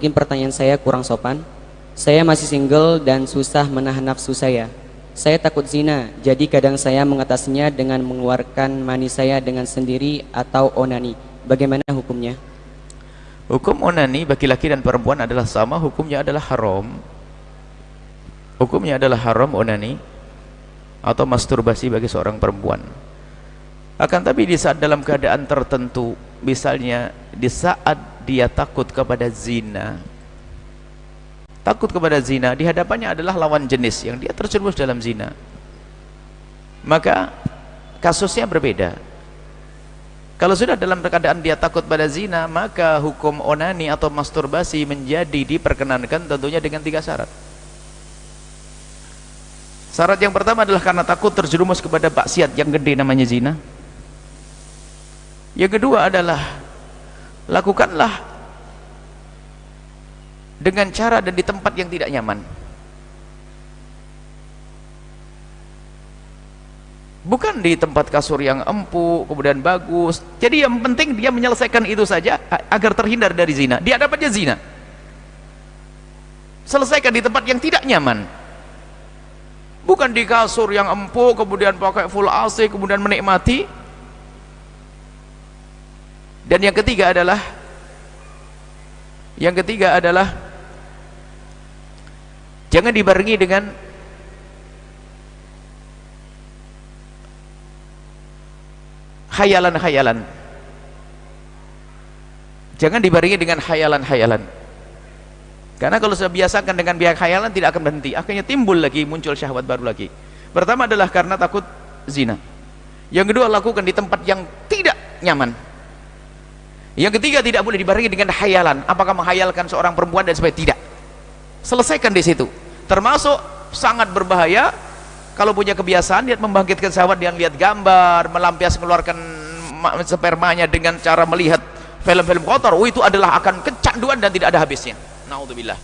mungkin pertanyaan saya kurang sopan. Saya masih single dan susah menahan nafsu saya. Saya takut zina, jadi kadang saya mengatasinya dengan mengeluarkan mani saya dengan sendiri atau onani. Bagaimana hukumnya? Hukum onani bagi laki dan perempuan adalah sama, hukumnya adalah haram. Hukumnya adalah haram onani atau masturbasi bagi seorang perempuan. Akan tapi di saat dalam keadaan tertentu, misalnya di saat dia takut kepada zina, di hadapannya adalah lawan jenis yang dia terjerumus dalam zina, maka kasusnya berbeda. Kalau sudah dalam keadaan dia takut pada zina, maka hukum onani atau masturbasi menjadi diperkenankan tentunya dengan 3 syarat. Syarat yang pertama adalah karena takut terjerumus kepada maksiat yang gede namanya zina. Yang kedua adalah lakukanlah dengan cara dan di tempat yang tidak nyaman. Bukan di tempat kasur yang empuk kemudian bagus. Jadi yang penting dia menyelesaikan itu saja agar terhindar dari zina. Dia dapatnya zina, selesaikan di tempat yang tidak nyaman. Bukan di kasur yang empuk kemudian pakai full AC kemudian menikmati. Dan yang ketiga adalah jangan dibarengi dengan khayalan-khayalan. Jangan dibarengi dengan khayalan-khayalan. Karena kalau sudah biasakan dengan biak khayalan tidak akan berhenti, akhirnya timbul lagi, muncul syahwat baru lagi. Pertama adalah karena takut zina. Yang kedua, lakukan di tempat yang tidak nyaman. Yang ketiga, tidak boleh dibarengi dengan khayalan. Apakah menghayalkan seorang perempuan dan sebagainya? Tidak. Selesaikan di situ. Termasuk sangat berbahaya kalau punya kebiasaan lihat membangkitkan syahwat yang lihat gambar, melampias mengeluarkan spermanya dengan cara melihat film-film kotor. Oh, itu adalah akan kecanduan dan tidak ada habisnya. Naudzubillah.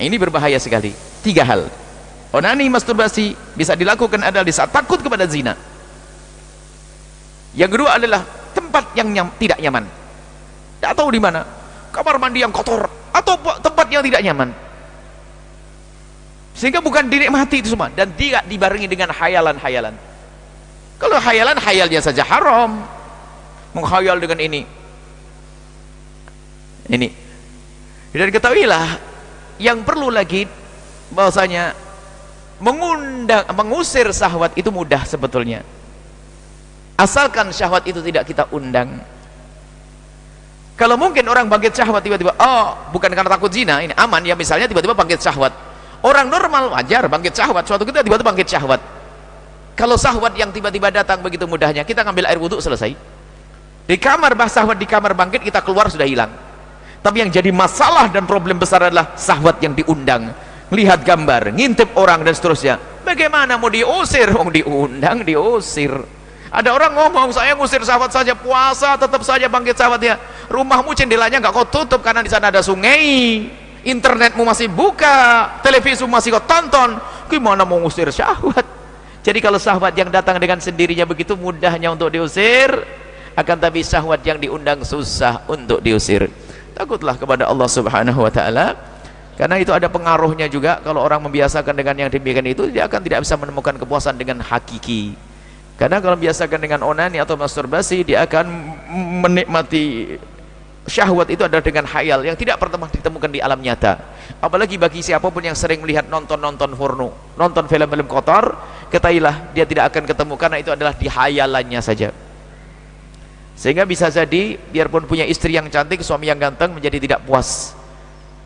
Ini berbahaya sekali. 3 hal. Onani, masturbasi bisa dilakukan adalah di saat takut kepada zina. Yang kedua adalah tempat yang tidak nyaman. Tidak tahu di mana, kamar mandi yang kotor atau tempat yang tidak nyaman, sehingga bukan dinikmati itu semua dan tidak dibarengi dengan khayalan-khayalan. Kalau khayalan, khayalnya saja haram, menghayal dengan ini. Dan ketahuilah yang perlu lagi bahwasanya mengusir syahwat itu mudah sebetulnya, asalkan syahwat itu tidak kita undang. Kalau mungkin orang bangkit syahwat tiba-tiba, oh bukan karena takut zina, ini aman ya, misalnya tiba-tiba bangkit syahwat. Orang normal wajar bangkit syahwat, suatu ketika tiba-tiba bangkit syahwat. Kalau syahwat yang tiba-tiba datang begitu mudahnya, kita ngambil air wudhu selesai. Di kamar syahwat, di kamar bangkit, kita keluar sudah hilang. Tapi yang jadi masalah dan problem besar adalah syahwat yang diundang, melihat gambar, ngintip orang dan seterusnya. Bagaimana mau diusir? Mau diundang, diusir. Ada orang ngomong, saya ngusir syahwat saja, puasa tetap saja bangkit syahwatnya. Rumahmu jendelanya nggak kau tutup karena di sana ada sungai, internetmu masih buka, televisimu masih kau tonton. Gimana mau ngusir syahwat? Jadi kalau syahwat yang datang dengan sendirinya begitu mudahnya untuk diusir, akan tapi syahwat yang diundang susah untuk diusir. Takutlah kepada Allah Subhanahu wa taala, karena itu ada pengaruhnya juga. Kalau orang membiasakan dengan yang demikian itu, dia akan tidak bisa menemukan kepuasan dengan hakiki. Karena kalau biasakan dengan onani atau masturbasi, dia akan menikmati syahwat itu adalah dengan khayal yang tidak pernah ditemukan di alam nyata. Apalagi bagi siapapun yang sering melihat nonton porno, nonton film-film kotor, ketahuilah dia tidak akan ketemu, karena itu adalah di khayalannya saja. Sehingga bisa jadi biarpun punya istri yang cantik, suami yang ganteng, menjadi tidak puas.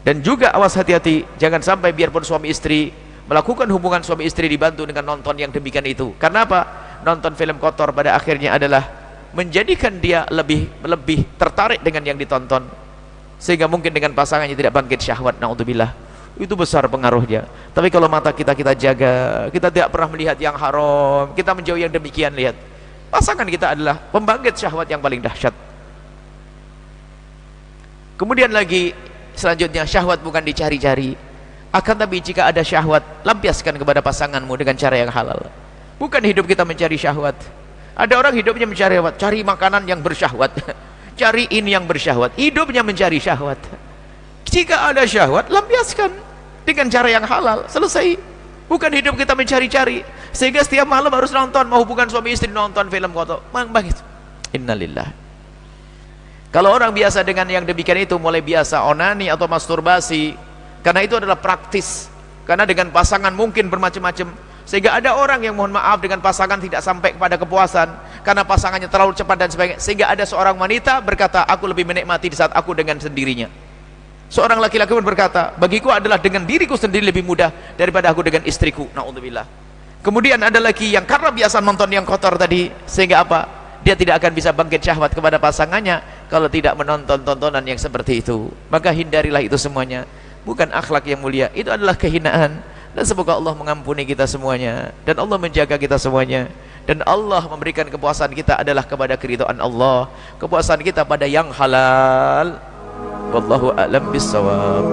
Dan juga awas, hati-hati, jangan sampai biarpun suami istri melakukan hubungan suami istri dibantu dengan nonton yang demikian itu. Karena apa? Nonton film kotor pada akhirnya adalah menjadikan dia lebih tertarik dengan yang ditonton, sehingga mungkin dengan pasangannya tidak bangkit syahwat. Naudzubillah. Itu besar pengaruhnya. Tapi kalau mata kita jaga, kita tidak pernah melihat yang haram, kita menjauhi yang demikian, lihat pasangan kita adalah pembangkit syahwat yang paling dahsyat. Kemudian lagi selanjutnya, syahwat bukan dicari-cari, akan tapi jika ada syahwat, lampiaskan kepada pasanganmu dengan cara yang halal. Bukan hidup kita mencari syahwat. Ada orang hidupnya mencari syahwat, cari makanan yang bersyahwat, cari ini yang bersyahwat, hidupnya mencari syahwat. Jika ada syahwat, lampiaskan dengan cara yang halal, selesai. Bukan hidup kita mencari-cari sehingga setiap malam harus nonton, mau hubungan suami istri nonton film kotor. Begitu. Innalillah. Kalau orang biasa dengan yang demikian itu, mulai biasa onani atau masturbasi, karena itu adalah praktis, karena dengan pasangan mungkin bermacam-macam, sehingga ada orang yang mohon maaf dengan pasangan tidak sampai kepada kepuasan karena pasangannya terlalu cepat dan sebagainya, sehingga ada seorang wanita berkata, aku lebih menikmati di saat aku dengan sendirinya. Seorang laki-laki pun berkata, bagiku adalah dengan diriku sendiri lebih mudah daripada aku dengan istriku. Na'udzubillah. Kemudian ada lagi yang karena biasa nonton yang kotor tadi, sehingga apa? Dia tidak akan bisa bangkit syahwat kepada pasangannya kalau tidak menonton tontonan yang seperti itu. Maka hindarilah itu semuanya. Bukan akhlak yang mulia, itu adalah kehinaan. Dan semoga Allah mengampuni kita semuanya, dan Allah menjaga kita semuanya, dan Allah memberikan kepuasan kita adalah kepada keridhaan Allah, kepuasan kita pada yang halal. Wallahu a'lam bissawab.